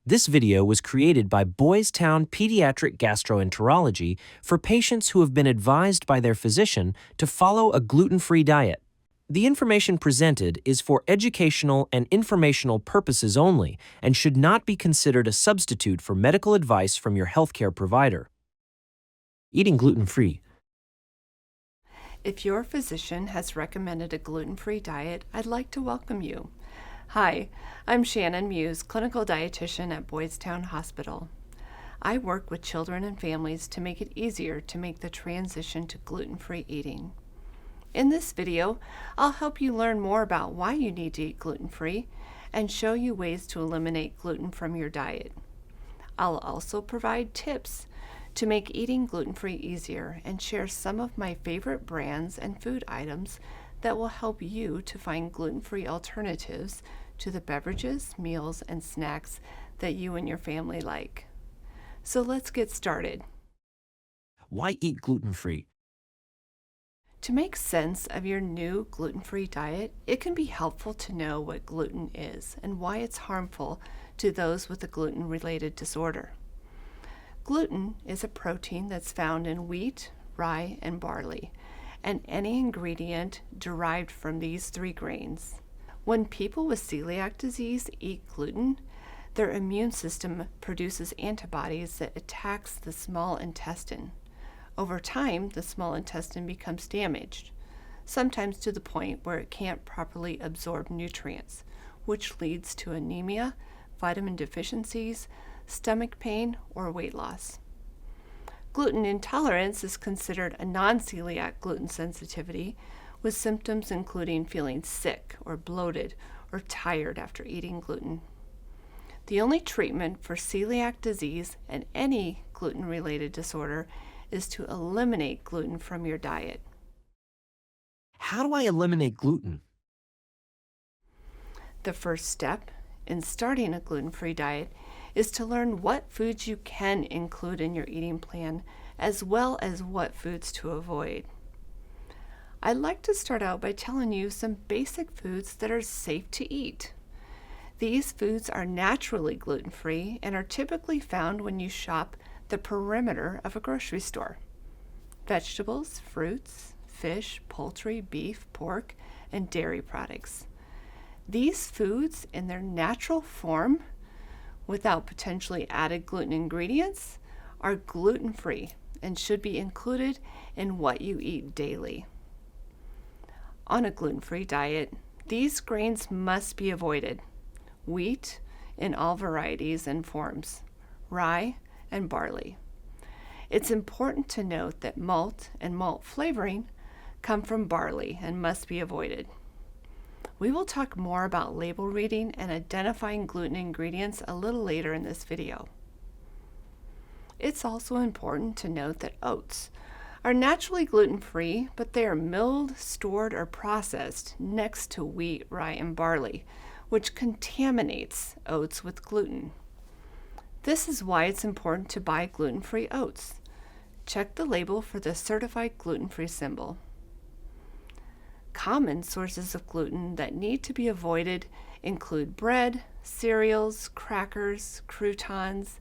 This video was created by Boys Town Pediatric Gastroenterology for patients who have been advised by their physician to follow a gluten-free diet. The information presented is for educational and informational purposes only and should not be considered a substitute for medical advice from your healthcare provider. Eating gluten-free. If your physician has recommended a gluten-free diet, I'd like to welcome you. Hi, I'm Shannon Muse, clinical dietitian at Boys Town Hospital. I work with children and families to make it easier to make the transition to gluten-free eating. In this video, I'll help you learn more about why you need to eat gluten-free and show you ways to eliminate gluten from your diet. I'll also provide tips to make eating gluten-free easier and share some of my favorite brands and food items that will help you to find gluten-free alternatives to the beverages, meals, and snacks that you and your family like. So let's get started. Why eat gluten-free? To make sense of your new gluten-free diet, it can be helpful to know what gluten is and why it's harmful to those with a gluten-related disorder. Gluten is a protein that's found in wheat, rye, and barley, and any ingredient derived from these three grains. When people with celiac disease eat gluten, their immune system produces antibodies that attacks the small intestine. Over time, the small intestine becomes damaged, sometimes to the point where it can't properly absorb nutrients, which leads to anemia, vitamin deficiencies, stomach pain, or weight loss. Gluten intolerance is considered a non-celiac gluten sensitivity, with symptoms including feeling sick or bloated or tired after eating gluten. The only treatment for celiac disease and any gluten-related disorder is to eliminate gluten from your diet. How do I eliminate gluten? The first step in starting a gluten-free diet is to learn what foods you can include in your eating plan, as well as what foods to avoid. I'd like to start out by telling you some basic foods that are safe to eat. These foods are naturally gluten-free and are typically found when you shop the perimeter of a grocery store. Vegetables, fruits, fish, poultry, beef, pork, and dairy products. These foods in their natural form, without potentially added gluten ingredients, are gluten-free and should be included in what you eat daily. On a gluten-free diet, these grains must be avoided: wheat in all varieties and forms, rye, and barley. It's important to note that malt and malt flavoring come from barley and must be avoided. We will talk more about label reading and identifying gluten ingredients a little later in this video. It's also important to note that oats are naturally gluten-free, but they are milled, stored, or processed next to wheat, rye, and barley, which contaminates oats with gluten. This is why it's important to buy gluten-free oats. Check the label for the certified gluten-free symbol. Common sources of gluten that need to be avoided include bread, cereals, crackers, croutons,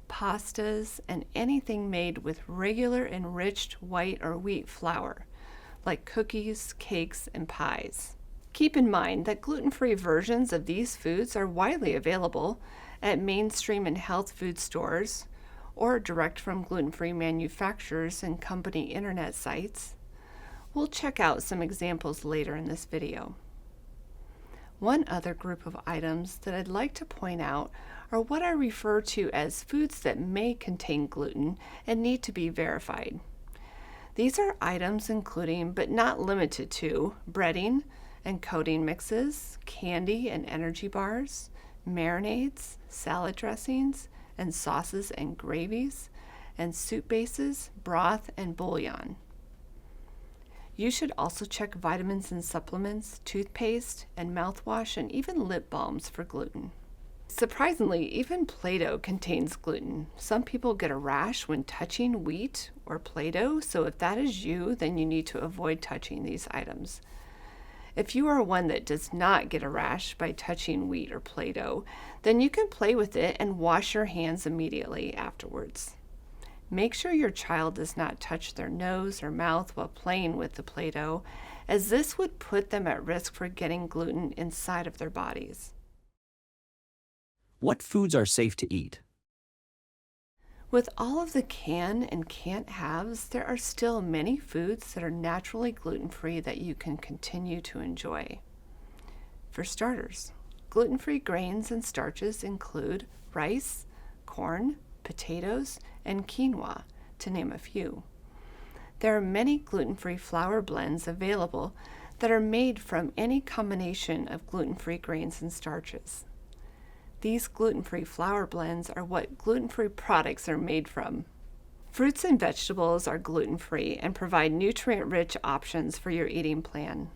pastas, and anything made with regular enriched white or wheat flour, like cookies, cakes, and pies. Keep in mind that gluten-free versions of these foods are widely available at mainstream and health food stores or direct from gluten-free manufacturers and company internet sites. We'll check out some examples later in this video. One other group of items that I'd like to point out are what I refer to as foods that may contain gluten and need to be verified. These are items including, but not limited to, breading and coating mixes, candy and energy bars, marinades, salad dressings, and sauces and gravies, and soup bases, broth, and bouillon. You should also check vitamins and supplements, toothpaste, and mouthwash, and even lip balms for gluten. Surprisingly, even Play-Doh contains gluten. Some people get a rash when touching wheat or Play-Doh, so if that is you, then you need to avoid touching these items. If you are one that does not get a rash by touching wheat or Play-Doh, then you can play with it and wash your hands immediately afterwards. Make sure your child does not touch their nose or mouth while playing with the Play-Doh, as this would put them at risk for getting gluten inside of their bodies. What foods are safe to eat? With all of the can and can't haves, there are still many foods that are naturally gluten-free that you can continue to enjoy. For starters, gluten-free grains and starches include rice, corn, potatoes, and quinoa, to name a few. There are many gluten-free flour blends available that are made from any combination of gluten-free grains and starches. These gluten-free flour blends are what gluten-free products are made from. Fruits and vegetables are gluten-free and provide nutrient-rich options for your eating plan.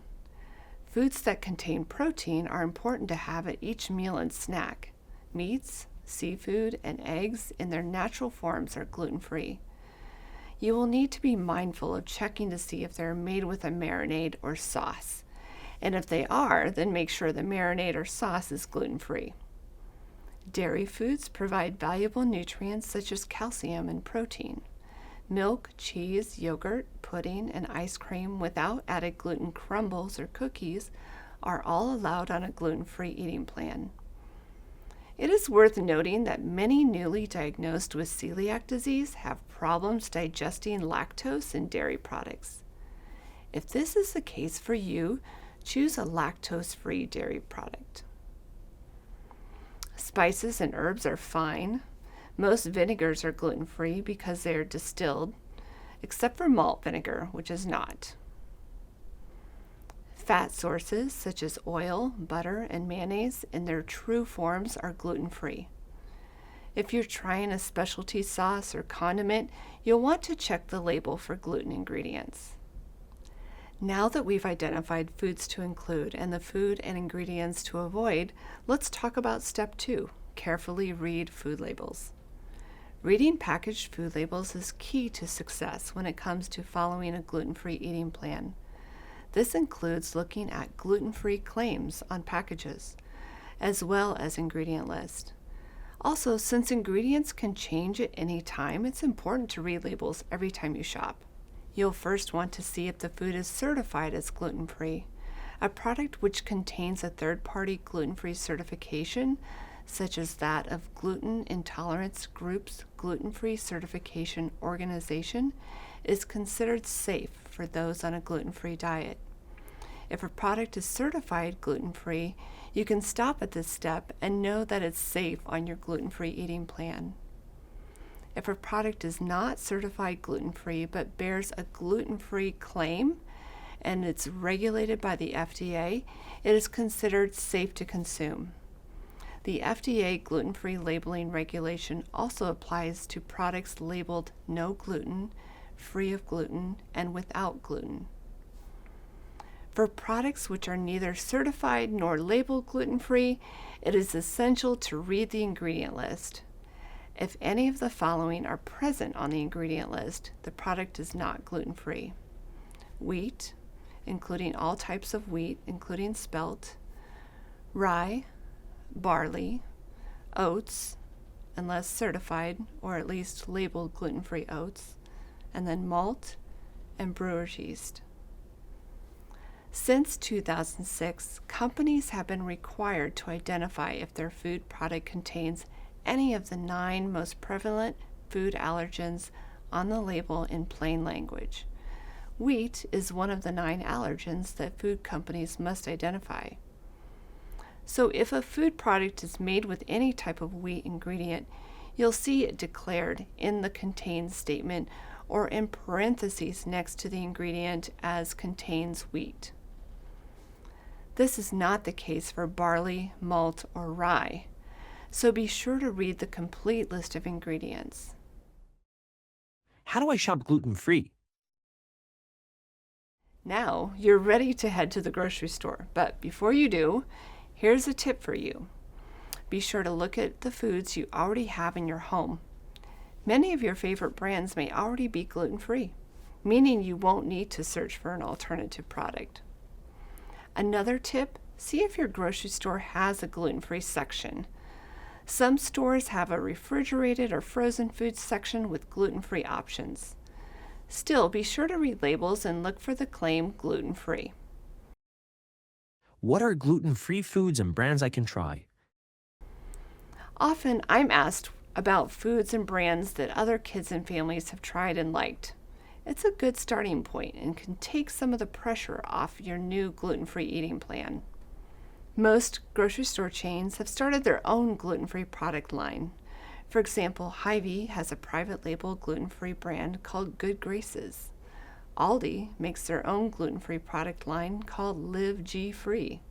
Foods that contain protein are important to have at each meal and snack. Meats, seafood, and eggs in their natural forms are gluten-free. You will need to be mindful of checking to see if they are made with a marinade or sauce. And if they are, then make sure the marinade or sauce is gluten-free. Dairy foods provide valuable nutrients such as calcium and protein. Milk, cheese, yogurt, pudding, and ice cream without added gluten crumbles or cookies are all allowed on a gluten-free eating plan. It is worth noting that many newly diagnosed with celiac disease have problems digesting lactose in dairy products. If this is the case for you, choose a lactose-free dairy product. Spices and herbs are fine. Most vinegars are gluten-free because they are distilled, except for malt vinegar, which is not. Fat sources such as oil, butter, and mayonnaise in their true forms are gluten-free. If you're trying a specialty sauce or condiment, you'll want to check the label for gluten ingredients. Now that we've identified foods to include and the food and ingredients to avoid, let's talk about step 2, carefully read food labels. Reading packaged food labels is key to success when it comes to following a gluten-free eating plan. This includes looking at gluten-free claims on packages, as well as ingredient lists. Also, since ingredients can change at any time, it's important to read labels every time you shop. You'll first want to see if the food is certified as gluten-free. A product which contains a third-party gluten-free certification, such as that of Gluten Intolerance Group's Gluten-Free Certification Organization, is considered safe for those on a gluten-free diet. If a product is certified gluten-free, you can stop at this step and know that it's safe on your gluten-free eating plan. If a product is not certified gluten-free but bears a gluten-free claim and it's regulated by the FDA, it is considered safe to consume. The FDA gluten-free labeling regulation also applies to products labeled no gluten, free of gluten, and without gluten. For products which are neither certified nor labeled gluten-free, it is essential to read the ingredient list. If any of the following are present on the ingredient list, the product is not gluten-free. Wheat, including all types of wheat, including spelt, rye, barley, oats, unless certified or at least labeled gluten-free oats, and then malt and brewer's yeast. Since 2006, companies have been required to identify if their food product contains any of the 9 most prevalent food allergens on the label in plain language. Wheat is one of the 9 allergens that food companies must identify. So if a food product is made with any type of wheat ingredient, you'll see it declared in the contains statement or in parentheses next to the ingredient as contains wheat. This is not the case for barley, malt, or rye. So be sure to read the complete list of ingredients. How do I shop gluten-free? Now you're ready to head to the grocery store, but before you do, here's a tip for you. Be sure to look at the foods you already have in your home. Many of your favorite brands may already be gluten-free, meaning you won't need to search for an alternative product. Another tip, see if your grocery store has a gluten-free section. Some stores have a refrigerated or frozen foods section with gluten-free options. Still, be sure to read labels and look for the claim gluten-free. What are gluten-free foods and brands I can try? Often I'm asked about foods and brands that other kids and families have tried and liked. It's a good starting point and can take some of the pressure off your new gluten-free eating plan. Most grocery store chains have started their own gluten-free product line. For example, Hy-Vee has a private label gluten-free brand called Good Graces. Aldi makes their own gluten-free product line called Live G-Free.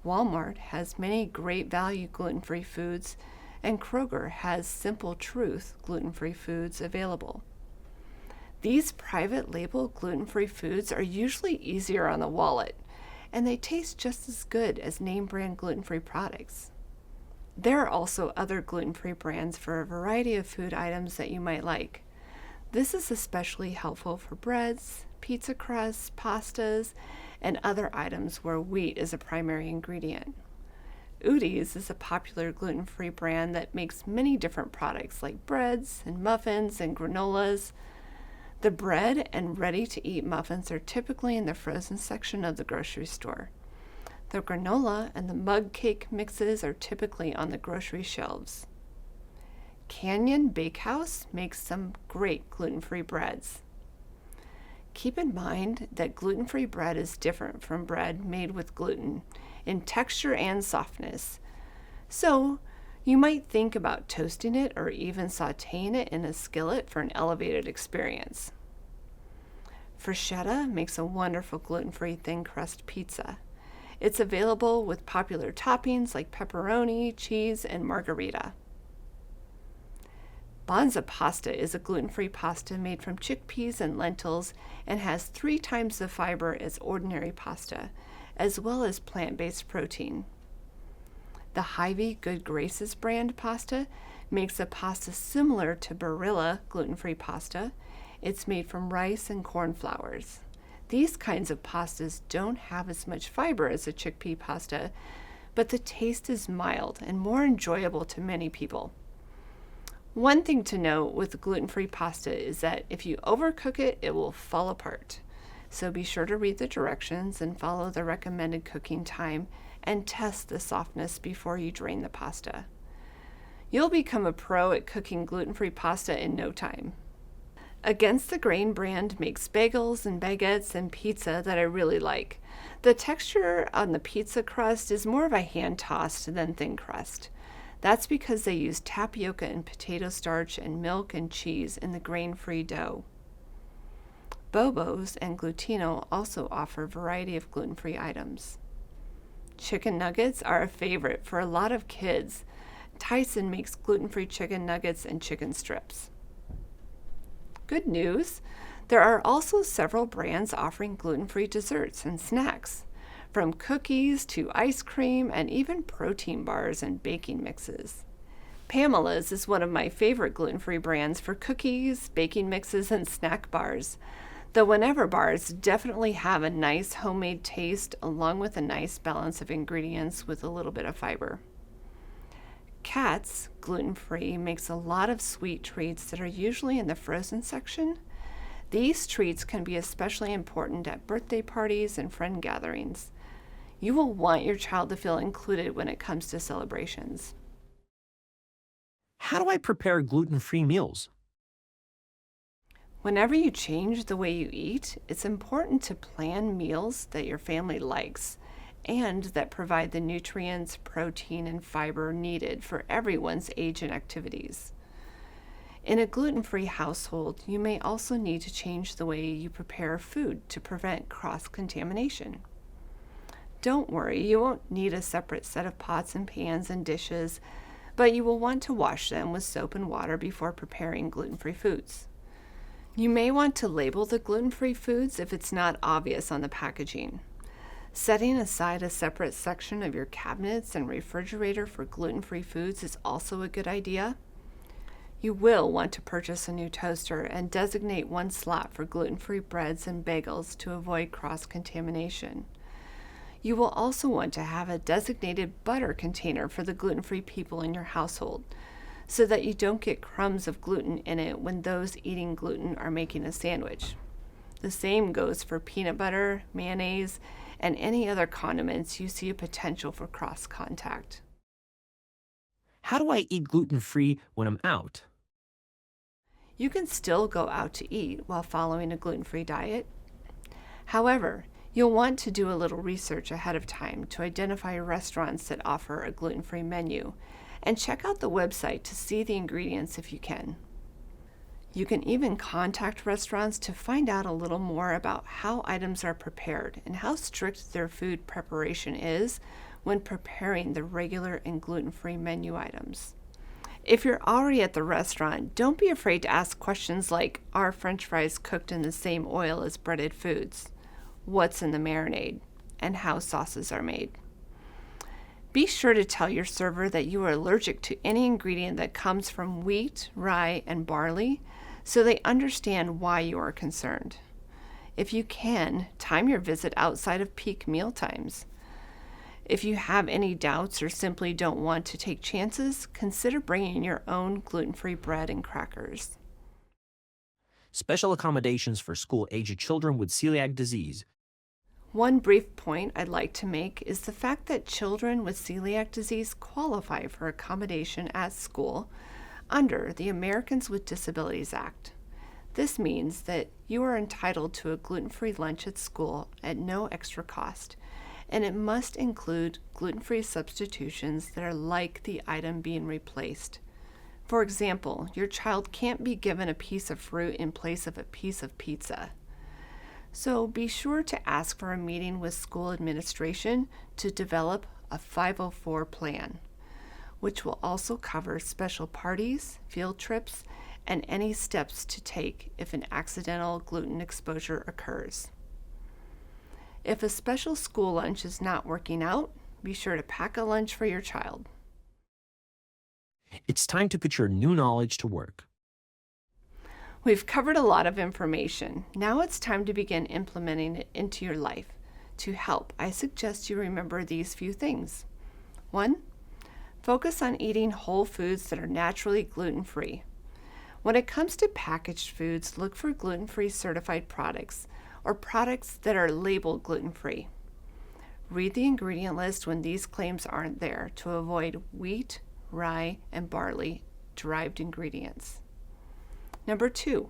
Walmart has many great value gluten-free foods, and Kroger has Simple Truth gluten-free foods available. These private label gluten-free foods are usually easier on the wallet, and they taste just as good as name brand gluten-free products. There are also other gluten-free brands for a variety of food items that you might like. This is especially helpful for breads, pizza crusts, pastas, and other items where wheat is a primary ingredient. Udi's is a popular gluten-free brand that makes many different products like breads and muffins and granolas. The bread and ready-to-eat muffins are typically in the frozen section of the grocery store. The granola and the mug cake mixes are typically on the grocery shelves. Canyon Bakehouse makes some great gluten-free breads. Keep in mind that gluten-free bread is different from bread made with gluten in texture and softness. So, you might think about toasting it or even sauteing it in a skillet for an elevated experience. Freschetta makes a wonderful gluten-free thin crust pizza. It's available with popular toppings like pepperoni, cheese, and margarita. Banza pasta is a gluten-free pasta made from chickpeas and lentils and has 3 times the fiber as ordinary pasta, as well as plant-based protein. The Hy-Vee Good Graces brand pasta makes a pasta similar to Barilla gluten-free pasta. It's made from rice and corn flours. These kinds of pastas don't have as much fiber as a chickpea pasta, but the taste is mild and more enjoyable to many people. One thing to note with gluten-free pasta is that if you overcook it, it will fall apart. So be sure to read the directions and follow the recommended cooking time and test the softness before you drain the pasta. You'll become a pro at cooking gluten-free pasta in no time. Against the Grain brand makes bagels and baguettes and pizza that I really like. The texture on the pizza crust is more of a hand-tossed than thin crust. That's because they use tapioca and potato starch and milk and cheese in the grain-free dough. Bobo's and Glutino also offer a variety of gluten-free items. Chicken nuggets are a favorite for a lot of kids. Tyson makes gluten-free chicken nuggets and chicken strips. Good news! There are also several brands offering gluten-free desserts and snacks, from cookies to ice cream and even protein bars and baking mixes. Pamela's is one of my favorite gluten-free brands for cookies, baking mixes, and snack bars. The Whenever bars definitely have a nice homemade taste along with a nice balance of ingredients with a little bit of fiber. Katz, gluten-free, makes a lot of sweet treats that are usually in the frozen section. These treats can be especially important at birthday parties and friend gatherings. You will want your child to feel included when it comes to celebrations. How do I prepare gluten-free meals? Whenever you change the way you eat, it's important to plan meals that your family likes and that provide the nutrients, protein, and fiber needed for everyone's age and activities. In a gluten-free household, you may also need to change the way you prepare food to prevent cross-contamination. Don't worry, you won't need a separate set of pots and pans and dishes, but you will want to wash them with soap and water before preparing gluten-free foods. You may want to label the gluten-free foods if it's not obvious on the packaging. Setting aside a separate section of your cabinets and refrigerator for gluten-free foods is also a good idea. You will want to purchase a new toaster and designate one slot for gluten-free breads and bagels to avoid cross-contamination. You will also want to have a designated butter container for the gluten-free people in your household so that you don't get crumbs of gluten in it when those eating gluten are making a sandwich. The same goes for peanut butter, mayonnaise, and any other condiments you see a potential for cross-contact. How do I eat gluten-free when I'm out? You can still go out to eat while following a gluten-free diet. However, you'll want to do a little research ahead of time to identify restaurants that offer a gluten-free menu and check out the website to see the ingredients if you can. You can even contact restaurants to find out a little more about how items are prepared and how strict their food preparation is when preparing the regular and gluten-free menu items. If you're already at the restaurant, don't be afraid to ask questions like, are French fries cooked in the same oil as breaded foods? What's in the marinade? And how sauces are made. Be sure to tell your server that you are allergic to any ingredient that comes from wheat, rye, and barley, so they understand why you are concerned. If you can, time your visit outside of peak meal times. If you have any doubts or simply don't want to take chances, consider bringing your own gluten-free bread and crackers. Special accommodations for school-aged children with celiac disease. One brief point I'd like to make is the fact that children with celiac disease qualify for accommodation at school under the Americans with Disabilities Act. This means that you are entitled to a gluten-free lunch at school at no extra cost, and it must include gluten-free substitutions that are like the item being replaced. For example, your child can't be given a piece of fruit in place of a piece of pizza. So be sure to ask for a meeting with school administration to develop a 504 plan, which will also cover special parties, field trips, and any steps to take if an accidental gluten exposure occurs. If a special school lunch is not working out, be sure to pack a lunch for your child. It's time to put your new knowledge to work. We've covered a lot of information. Now it's time to begin implementing it into your life. To help, I suggest you remember these few things. 1. Focus on eating whole foods that are naturally gluten-free. When it comes to packaged foods, look for gluten-free certified products or products that are labeled gluten-free. Read the ingredient list when these claims aren't there to avoid wheat, rye, and barley derived ingredients. Number 2,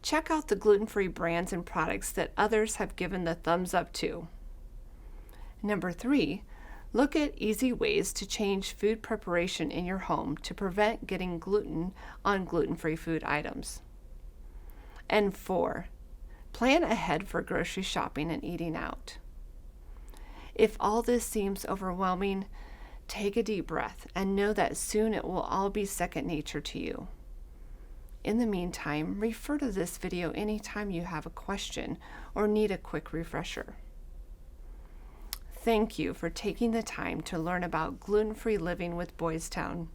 check out the gluten-free brands and products that others have given the thumbs up to. Number 3, look at easy ways to change food preparation in your home to prevent getting gluten on gluten-free food items. And 4, plan ahead for grocery shopping and eating out. If all this seems overwhelming, take a deep breath and know that soon it will all be second nature to you. In the meantime, refer to this video anytime you have a question or need a quick refresher. Thank you for taking the time to learn about gluten-free living with Boys Town.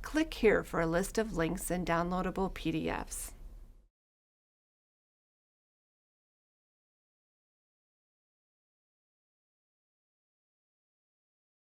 Click here for a list of links and downloadable PDFs.